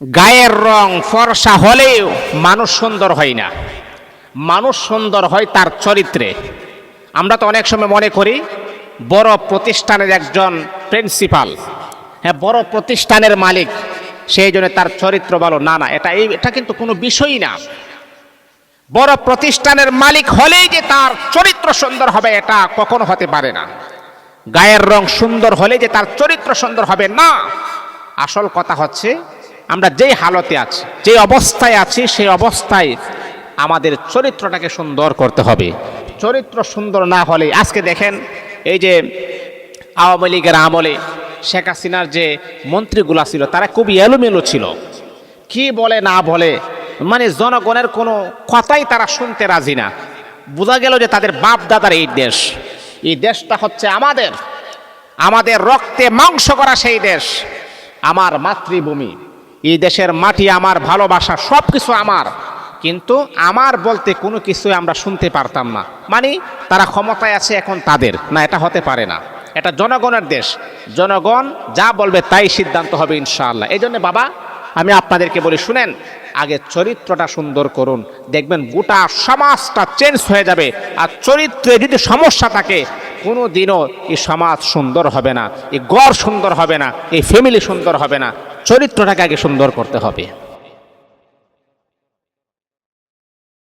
গায়ের রং ফর্সা হলেও মানুষ সুন্দর হয় না, মানুষ সুন্দর হয় তার চরিত্রে। আমরা তো অনেক সময় মনে করি বড় প্রতিষ্ঠানের একজন প্রিন্সিপাল, হ্যাঁ বড় প্রতিষ্ঠানের মালিক, সেই জন্য তার চরিত্র ভালো। না না, এটা কিন্তু কোনো বিষয়ই না। বড় প্রতিষ্ঠানের মালিক হলেই যে তার চরিত্র সুন্দর হবে এটা কখনো হতে পারে না। গায়ের রং সুন্দর হলে যে তার চরিত্র সুন্দর হবে না। আসল কথা হচ্ছে আমরা যেই হালতে আছি, যে অবস্থায় আছি, সেই অবস্থায় আমাদের চরিত্রটাকে সুন্দর করতে হবে। চরিত্র সুন্দর না হলে, আজকে দেখেন এই যে আওয়ামী লীগের আমলে শেখ হাসিনার যে মন্ত্রীগুলা ছিল তারা খুবই এলোমেলো ছিল, কি বলে না বলে, মানে জনগণের কোনো কথাই তারা শুনতে রাজি না। বোঝা গেল যে তাদের বাপ দাদার এই দেশ, এই দেশটা হচ্ছে আমাদের রক্তে মাংস করা সেই দেশ, আমার মাতৃভূমি, এই দেশের মাটি আমার, ভালোবাসা সব কিছু আমার, কিন্তু আমার বলতে কোনো কিছুই আমরা শুনতে পারতাম না। মানে তারা ক্ষমতায় আছে এখন তাদের না, এটা হতে পারে না। এটা জনগণের দেশ, জনগণ যা বলবে তাই সিদ্ধান্ত হবে ইনশাআল্লাহ। এই জন্য বাবা আমি আপনাদেরকে বলি, শুনেন, আগে চরিত্রটা সুন্দর করুন, দেখবেন গোটা সমাজটা চেঞ্জ হয়ে যাবে। আর চরিত্রে যদি সমস্যা থাকে কোনো দিনও এই সমাজ সুন্দর হবে না, এই ঘর সুন্দর হবে না, এই ফ্যামিলি সুন্দর হবে না। চরিত্রটাকে আগে সুন্দর করতে হবে।